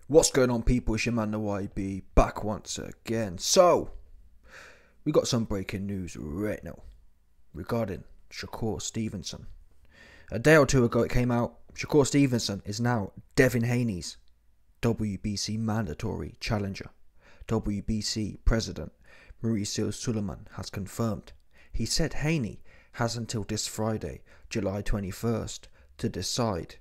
What's going on, people? It's your man the YB back once again. So, we got some breaking news right now regarding Shakur Stevenson. A day or two ago it came out, Shakur Stevenson is now Devin Haney's WBC mandatory challenger. WBC president Mauricio Suleiman has confirmed. He said Haney has until this Friday, July 21st, to decide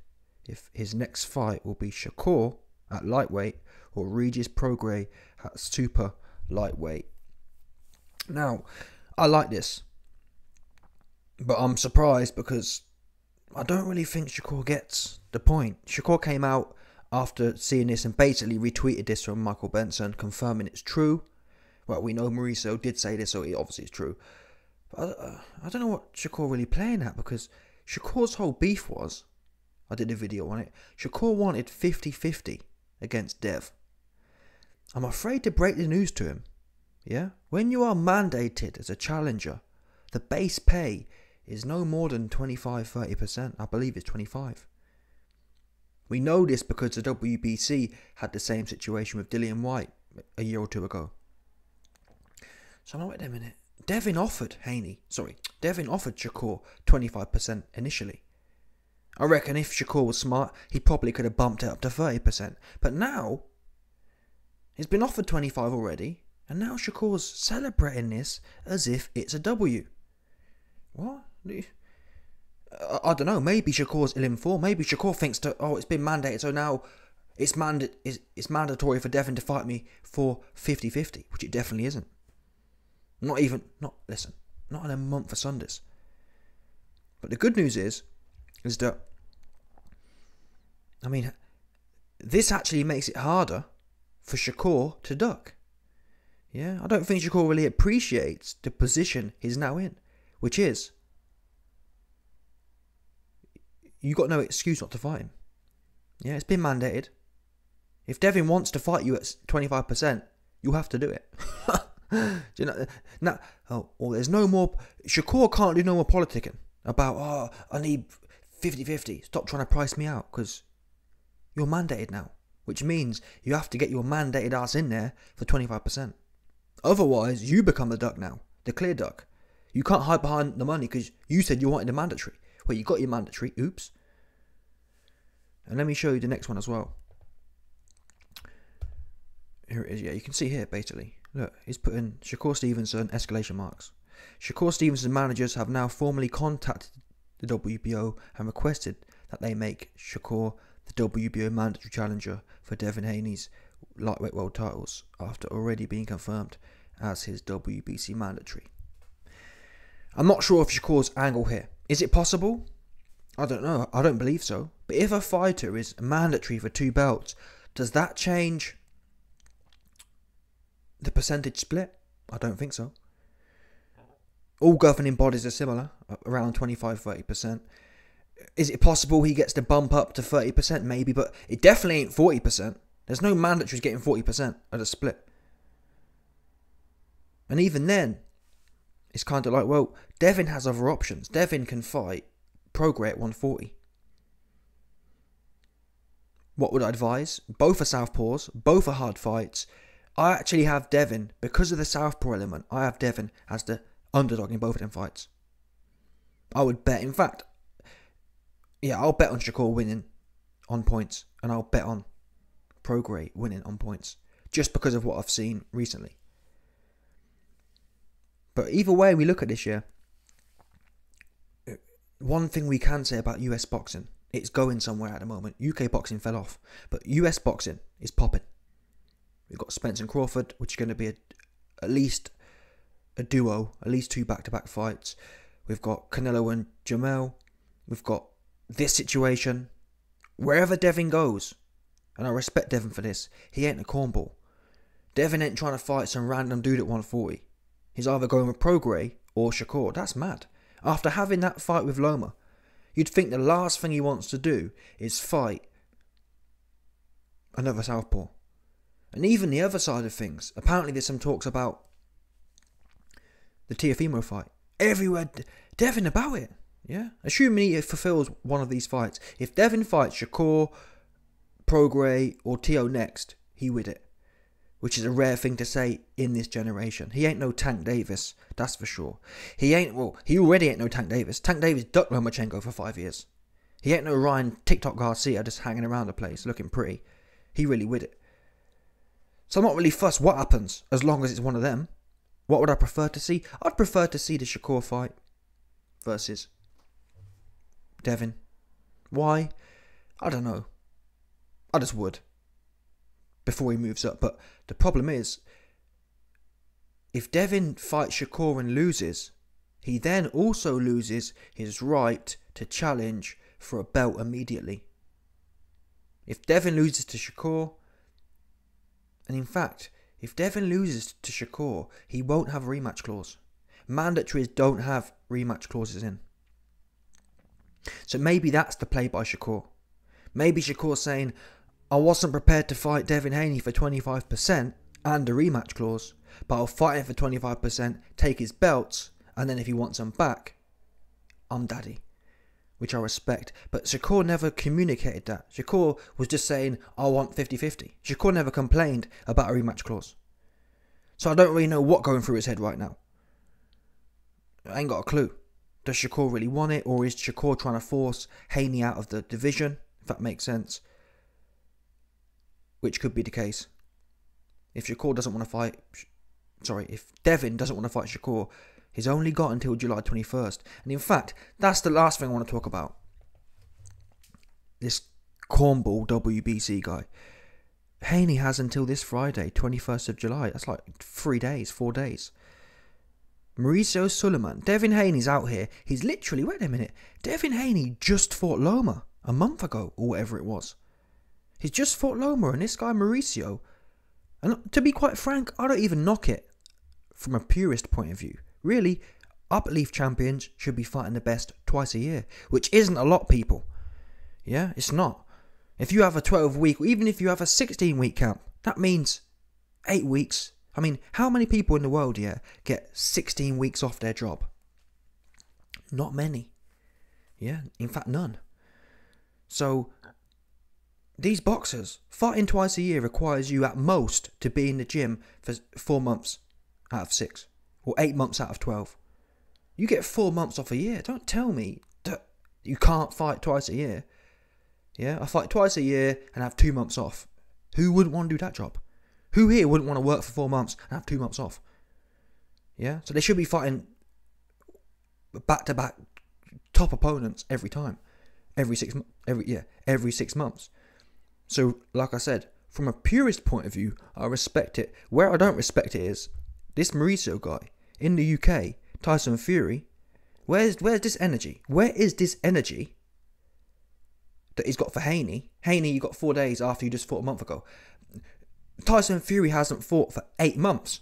if his next fight will be Shakur at lightweight or Regis Prograis at super lightweight. Now, I like this, but I'm surprised because I don't really think Shakur gets the point. Shakur came out after seeing this and basically retweeted this from Michael Benson, confirming it's true. Well, we know Mauricio did say this, so it obviously is true. But I don't know what Shakur really playing at, because Shakur's whole beef was, I did a video on it, Shakur wanted 50-50 against Dev. I'm afraid to break the news to him. Yeah? When you are mandated as a challenger, the base pay is no more than 25-30%. I believe it's 25. We know this because the WBC had the same situation with Dillian White a year or two ago. So I'm like, wait a minute. Devin offered Shakur 25% initially. I reckon if Shakur was smart, he probably could have bumped it up to 30%. But now, he's been offered 25 already, and now Shakur's celebrating this as if it's a W. What? I don't know. Maybe Shakur's ill-informed. Maybe Shakur thinks it's been mandated, so now it's mandatory for Devin to fight me for 50-50, which it definitely isn't. Not in a month for Sundays. But the good news is that, I mean, this actually makes it harder for Shakur to duck. Yeah, I don't think Shakur really appreciates the position he's now in, which is, you got no excuse not to fight him. Yeah, it's been mandated. If Devin wants to fight you at 25%, you'll have to do it. Do you know? Now, there's no more. Shakur can't do no more politicking about, I need 50-50. Stop trying to price me out, because you're mandated now, which means you have to get your mandated ass in there for 25%. Otherwise, you become the duck now, the clear duck. You can't hide behind the money because you said you wanted the mandatory. Well, you got your mandatory. Oops. And let me show you the next one as well. Here it is. Yeah, you can see here basically. Look, he's put in Shakur Stevenson exclamation marks. Shakur Stevenson's managers have now formally contacted the WBO and requested that they make Shakur the WBO mandatory challenger for Devin Haney's lightweight world titles after already being confirmed as his WBC mandatory. I'm not sure of Shakur's angle here. Is it possible? I don't know. I don't believe so. But if a fighter is mandatory for 2 belts, does that change the percentage split? I don't think so. All governing bodies are similar, around 25-30%. Is it possible he gets to bump up to 30%? Maybe, but it definitely ain't 40%. There's no mandatories getting 40% at a split. And even then, it's kind of like, well, Devin has other options. Devin can fight Prograis at 140. What would I advise? Both are southpaws, both are hard fights. I actually have Devin, because of the southpaw element, I have Devin as the underdog in both of them fights. I would bet, in fact, yeah, I'll bet on Shakur winning on points, and I'll bet on Prograis winning on points, just because of what I've seen recently. But either way we look at this year, one thing we can say about US boxing, it's going somewhere at the moment. UK boxing fell off, but US boxing is popping. We've got Spence and Crawford, which is going to be at least a duo, at least 2 back-to-back fights. We've got Canelo and Jamel. We've got this situation. Wherever Devin goes, and I respect Devin for this, he ain't a cornball. Devin ain't trying to fight some random dude at 140. He's either going with Prograis or Shakur. That's mad. After having that fight with Loma, you'd think the last thing he wants to do is fight another southpaw. And even the other side of things, apparently there's some talks about the Teofimo fight. Everywhere, Devin about it. Yeah? Assuming he fulfills one of these fights. If Devin fights Shakur, Prograis or Tio next, he with it. Which is a rare thing to say in this generation. He ain't no Tank Davis, that's for sure. He already ain't no Tank Davis. Tank Davis ducked Lomachenko for 5 years. He ain't no Ryan TikTok Garcia just hanging around the place looking pretty. He really with it. So I'm not really fussed what happens as long as it's one of them. What would I prefer to see? I'd prefer to see the Shakur fight versus Devin. Why? I don't know. I just would. Before he moves up. But the problem is, if Devin fights Shakur and loses, he then also loses his right to challenge for a belt immediately. If Devin loses to Shakur, and in fact, if Devin loses to Shakur, he won't have a rematch clause. Mandatories don't have rematch clauses in. So maybe that's the play by Shakur. Maybe Shakur's saying, I wasn't prepared to fight Devin Haney for 25% and a rematch clause, but I'll fight him for 25%, take his belts, and then if he wants them back, I'm daddy. Which I respect. But Shakur never communicated that. Shakur was just saying, I want 50-50. Shakur never complained about a rematch clause. So I don't really know what's going through his head right now. I ain't got a clue. Does Shakur really want it? Or is Shakur trying to force Haney out of the division? If that makes sense. Which could be the case. If Shakur doesn't want to fight... if Devin doesn't want to fight Shakur, he's only got until July 21st. And in fact, that's the last thing I want to talk about. This cornball WBC guy. Haney has until this Friday, 21st of July. That's like 4 days. Mauricio Sulaiman. Devin Haney's out here. He's literally... Wait a minute. Devin Haney just fought Loma a month ago, or whatever it was. He's just fought Loma, and this guy Mauricio... And to be quite frank, I don't even knock it from a purist point of view. Really, upper leaf champions should be fighting the best twice a year, which isn't a lot, people. Yeah, it's not. If you have a 12-week, or even if you have a 16-week camp, that means 8 weeks. I mean, how many people in the world, get 16 weeks off their job? Not many. Yeah, in fact, none. So, these boxers, fighting twice a year requires you at most to be in the gym for 4 months out of 6. Or 8 months out of 12. You get 4 months off a year. Don't tell me that you can't fight twice a year. Yeah, I fight twice a year and have 2 months off. Who wouldn't want to do that job? Who here wouldn't want to work for 4 months and have 2 months off? Yeah, so they should be fighting back-to-back top opponents every time. Every 6 months. So, like I said, from a purist point of view, I respect it. Where I don't respect it is this Mauricio guy in the UK, Tyson Fury. Where's this energy? Where is this energy that he's got for Haney? Haney, you got 4 days after you just fought a month ago. Tyson Fury hasn't fought for 8 months.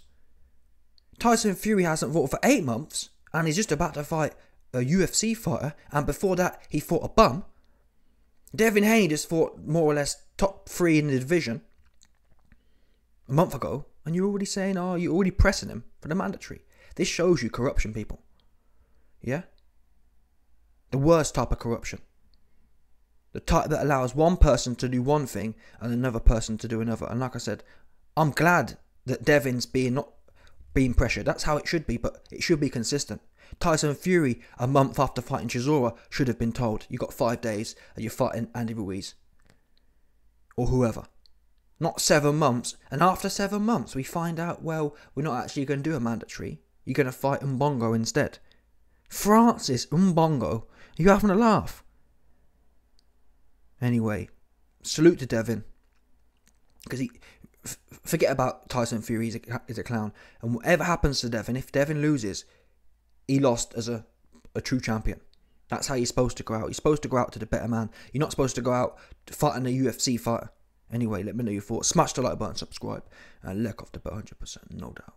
Tyson Fury hasn't fought for 8 months, and he's just about to fight a UFC fighter, and before that, he fought a bum. Devin Haney just fought more or less top 3 in the division a month ago, and you're already saying, you're already pressing him for the mandatory. This shows you corruption, people. Yeah? The worst type of corruption. The type that allows one person to do one thing and another person to do another. And like I said, I'm glad that Devin's not being pressured. That's how it should be, but it should be consistent. Tyson Fury, a month after fighting Chisora, should have been told, you got 5 days and you're fighting Andy Ruiz. Or whoever. Not 7 months. And after 7 months, we find out, well, we're not actually going to do a mandatory. You're going to fight Mbongo instead. Francis Mbongo. Are you having a laugh? Anyway, salute to Devin. Because forget about Tyson Fury, he's a clown. And whatever happens to Devin, if Devin loses, he lost as a true champion. That's how you're supposed to go out. You're supposed to go out to the better man. You're not supposed to go out fighting a UFC fighter. Anyway, let me know your thoughts. Smash the like button, subscribe, and lick off the bell 100%, no doubt.